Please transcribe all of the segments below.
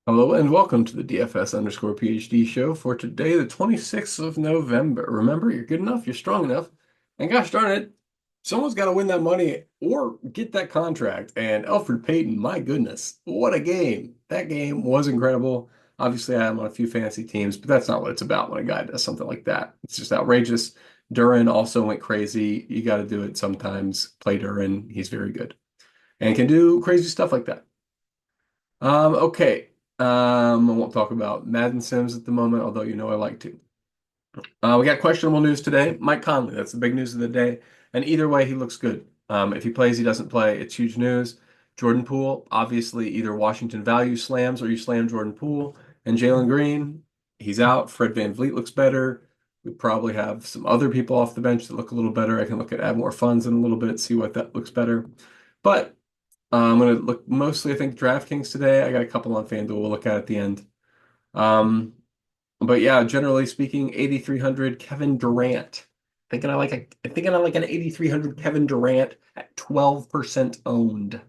Hello and welcome to the DFS underscore PhD show for today, the 26th of November. Remember, you're good enough, you're strong enough, and gosh darn it, someone's got to win that money or get that contract. And Alfred Payton, my goodness, what a game! That game was incredible. Obviously, I am on a few fantasy teams, but that's not what it's about when a guy does something like that. It's just outrageous. Duran also went crazy. You got to do it sometimes. Play Duran, he's very good and can do crazy stuff like that. Okay. I won't talk about Madden Sims at the moment, although you know I like to. We got questionable news today. Mike Conley, that's the big news of the day. And either way, he looks good. If he plays, he doesn't play, it's huge news. Jordan Poole, obviously, either Washington value slams or you slam Jordan Poole. And Jalen Green, he's out. Fred VanVleet looks better. We probably have some other people off the bench that look a little better. I can look at add more funds in a little bit, see what that looks better. But I'm going to look mostly, I think, DraftKings today. I got a couple on FanDuel we'll look at the end. Um, but yeah, generally speaking, 8,300 Kevin Durant. Thinking I like an 8,300 Kevin Durant at 12% owned.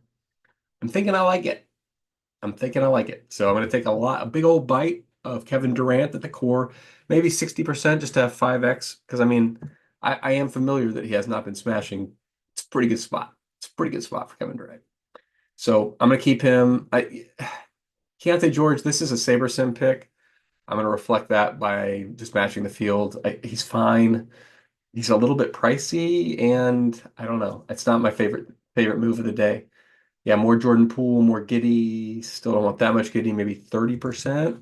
I'm thinking I like it. I'm thinking I like it. So I'm going to take a big old bite of Kevin Durant at the core, maybe 60% just to have 5x. Because I mean, I am familiar that he has not been smashing. It's a pretty good spot. It's a pretty good spot for Kevin Durant. So I'm gonna keep him. Keyonte George, this is a SaberSim pick. I'm gonna reflect that by just matching the field. He's fine. He's a little bit pricey, and I don't know. It's not my favorite move of the day. Yeah, more Jordan Poole, more Giddy. Still don't want that much Giddy. Maybe 30%.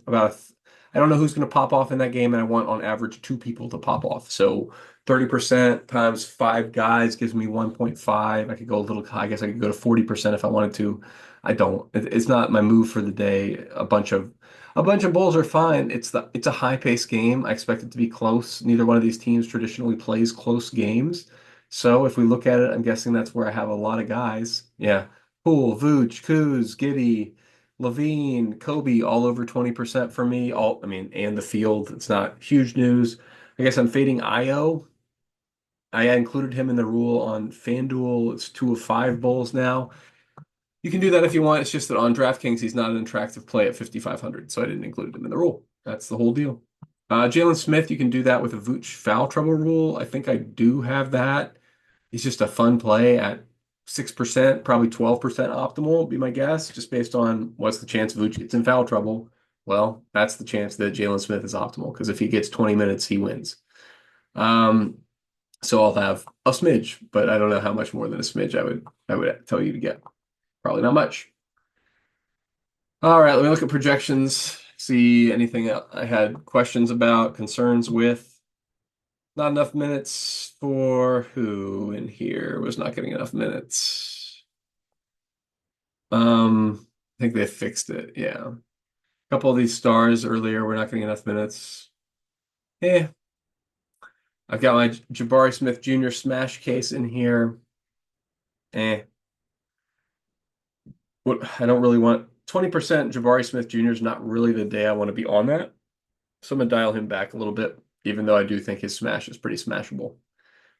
I don't know who's going to pop off in that game, and I want on average two people to pop off. So 30% times five guys gives me 1.5. I could go a little high. I guess I could go to 40% if I wanted to. I don't. It's not my move for the day. A bunch of bulls are fine. It's a high-paced game. I expect it to be close. Neither one of these teams traditionally plays close games. So if we look at it, I'm guessing that's where I have a lot of guys. Yeah. Poole, Vooch, Kuz, Giddy, Lavine, Coby, all over 20% for me. And the field. It's not huge news. I guess I'm fading Io. I included him in the rule on FanDuel. It's 2 of 5 bowls now. You can do that if you want. It's just that on DraftKings, he's not an attractive play at 5,500, so I didn't include him in the rule. That's the whole deal. Jalen Smith, you can do that with a Vooch foul trouble rule. I think I do have that. He's just a fun play at 6%, probably 12% optimal, would be my guess, just based on what's the chance Vooch gets in foul trouble. Well, that's the chance that Jalen Smith is optimal because if he gets 20 minutes, he wins. Um, so I'll have a smidge, but I don't know how much more than a smidge I would tell you to get. Probably not much. All right, let me look at projections, see anything I had questions about, concerns with. Not enough minutes for who in here was not getting enough minutes. I think they fixed it. Yeah. A couple of these stars earlier were not getting enough minutes. Yeah. I've got my Jabari Smith Jr. smash case in here. Eh. What I don't really want 20% Jabari Smith Jr. is not really the day I want to be on that. So I'm gonna dial him back a little bit, even though I do think his smash is pretty smashable.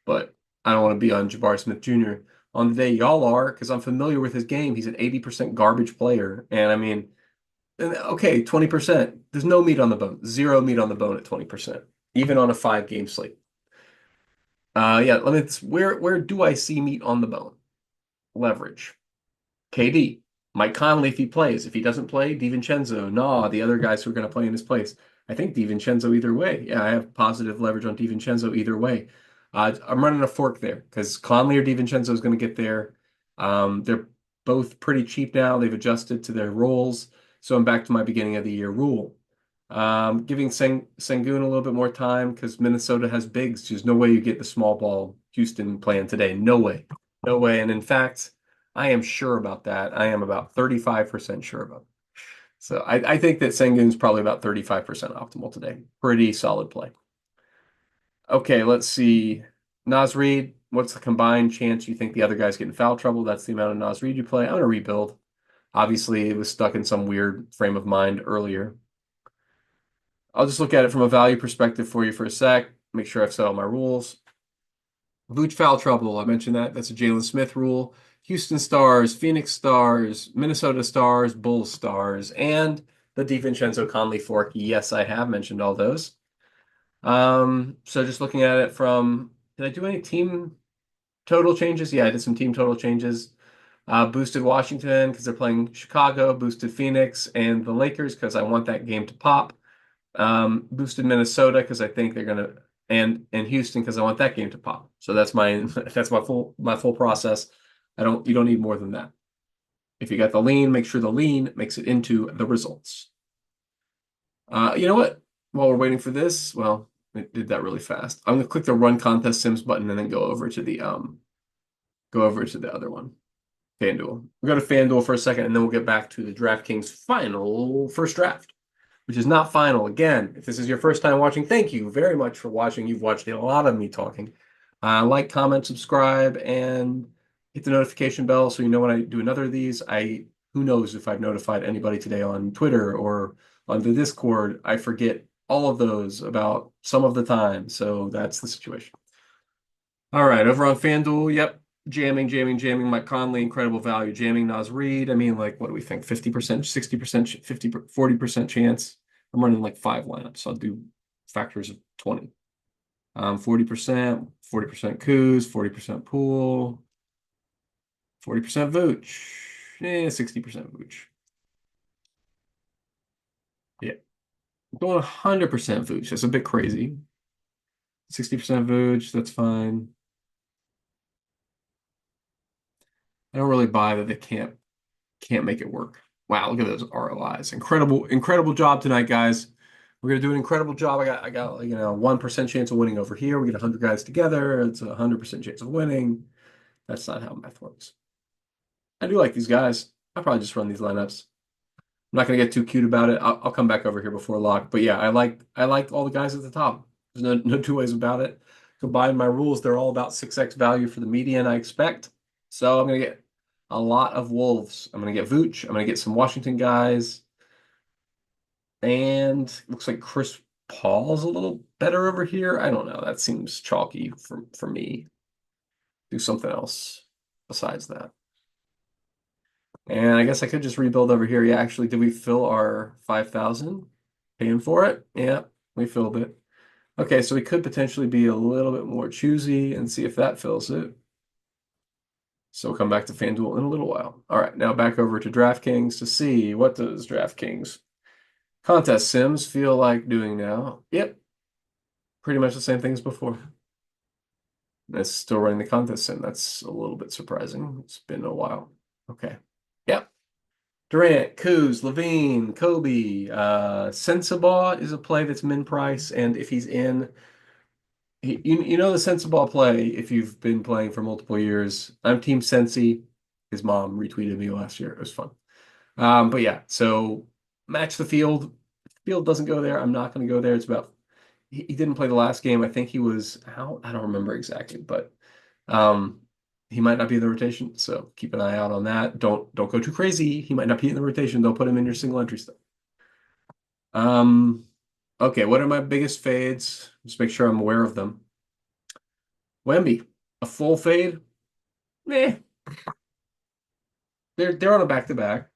But I don't want to be on Jabari Smith Jr. on the day y'all are, because I'm familiar with his game. He's an 80% garbage player. And I mean, okay, 20%. There's no meat on the bone. Zero meat on the bone at 20%, even on a 5-game slate. Yeah, where do I see meat on the bone? Leverage. KD. Mike Conley if he plays. If he doesn't play, Divincenzo. Nah, the other guys who are going to play in his place. I think Divincenzo either way. Yeah, I have positive leverage on Divincenzo either way. I'm running a fork there because Conley or Divincenzo is going to get there. They're both pretty cheap now. They've adjusted to their roles. So I'm back to my beginning of the year rule. Giving Sengun a little bit more time because Minnesota has bigs. There's no way you get the small ball Houston playing today. No way. No way. And in fact, I am sure about that. I am about 35% sure about it. So I think that Sengun's probably about 35% optimal today. Pretty solid play. Okay, let's see. Naz Reid, what's the combined chance you think the other guy's getting foul trouble? That's the amount of Naz Reid you play. I'm going to rebuild. Obviously, it was stuck in some weird frame of mind earlier. I'll just look at it from a value perspective for you for a sec. Make sure I've set all my rules. Vooch foul trouble. I mentioned that. That's a Jalen Smith rule. Houston Stars, Phoenix Stars, Minnesota Stars, Bulls Stars, and the Divincenzo Conley fork. Yes, I have mentioned all those. So just looking at it from, did I do any team total changes? Yeah, I did some team total changes. Boosted Washington because they're playing Chicago, boosted Phoenix and the Lakers because I want that game to pop. Boosted Minnesota because I think they're gonna, and Houston because I want that game to pop. So that's my that's my full process. You don't need more than that. If you got the lean, make sure the lean makes it into the results. You know what? While we're waiting for this, well, it did that really fast. I'm gonna click the Run Contest Sims button and then go over to the other one, FanDuel. We'll go to FanDuel for a second, and then we'll get back to the DraftKings final first draft, which is not final. Again, if this is your first time watching, thank you very much for watching. You've watched a lot of me talking. Like, comment, subscribe, and hit the notification bell so you know when I do another of these. Who knows if I've notified anybody today on Twitter or on the Discord. I forget all of those about some of the time, so that's the situation. All right, over on FanDuel, yep, jamming. Mike Conley, incredible value. Jamming Nas Reed. I mean, like, what do we think? 50%, 60%, 50, 40% chance. I'm running like 5 lineups, so I'll do factors of 20. 40%, 40% Kuz, 40% Pool, 40% Vooch, 60% Vooch. Yeah, going 100% Vooch. That's a bit crazy. 60% Vooch, that's fine. I don't really buy that they can't make it work. Wow, look at those ROIs. Incredible job tonight, guys. We're gonna do an incredible job. I got 1% chance of winning over here. We get 100 guys together. It's a 100% chance of winning. That's not how math works. I do like these guys. I'll probably just run these lineups. I'm not gonna get too cute about it. I'll come back over here before lock. But yeah, I like all the guys at the top. There's no two ways about it. Combine my rules, they're all about 6x value for the median I expect. So I'm gonna get a lot of Wolves. I'm gonna get Vooch. I'm gonna get some Washington guys. And looks like Chris Paul's a little better over here. I don't know. That seems chalky for me. Do something else besides that. And I guess I could just rebuild over here. Yeah, actually, did we fill our 5,000? Paying for it? Yeah, we filled it. Okay, so we could potentially be a little bit more choosy and see if that fills it. So we'll come back to FanDuel in a little while. All right, now back over to DraftKings to see what does DraftKings contest sims feel like doing now. Yep, pretty much the same thing as before. It's still running the contest sim. That's a little bit surprising. It's been a while. Okay. Yep. Durant, Kuz, Lavine, Coby, Sensabaugh is a play that's min price, and if he's in, you know the Sensabaugh play if you've been playing for multiple years. I'm Team Sensi. His mom retweeted me last year. It was fun. But yeah, so match the field. If the field doesn't go there, I'm not going to go there. It's about he didn't play the last game. I think he was out. I don't remember exactly, but he might not be in the rotation. So keep an eye out on that. Don't go too crazy. He might not be in the rotation. Don't put him in your single entry stuff. Okay, what are my biggest fades? Just make sure I'm aware of them. Wemby, a full fade? Eh. They're on a back-to-back.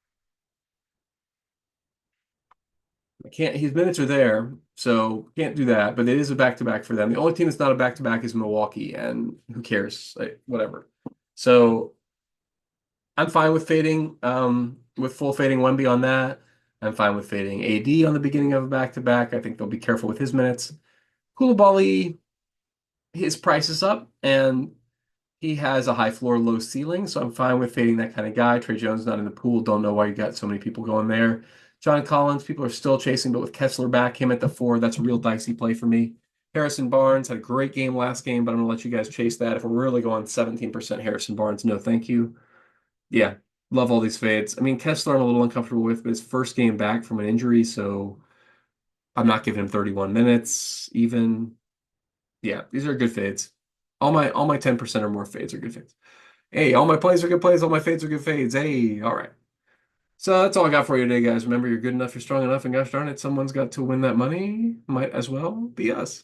I can't, his minutes are there, so can't do that, but it is a back-to-back for them. The only team that's not a back-to-back is Milwaukee, and who cares? Like, whatever. So I'm fine with fading, with full fading Wemby on that. I'm fine with fading AD on the beginning of a back-to-back. I think they'll be careful with his minutes. Koulibaly, his price is up, and he has a high floor, low ceiling, so I'm fine with fading that kind of guy. Trey Jones not in the pool. Don't know why you got so many people going there. John Collins, people are still chasing, but with Kessler back, him at the 4, that's a real dicey play for me. Harrison Barnes had a great game last game, but I'm going to let you guys chase that. If we're really going 17% Harrison Barnes, no thank you. Yeah, love all these fades. I mean, Kessler I'm a little uncomfortable with, but his first game back from an injury, so I'm not giving him 31 minutes even. Yeah, these are good fades. All my 10% or more fades are good fades. Hey, all my plays are good plays, all my fades are good fades. Hey, all right. So that's all I got for you today, guys. Remember, you're good enough, you're strong enough, and gosh darn it, someone's got to win that money. Might as well be us.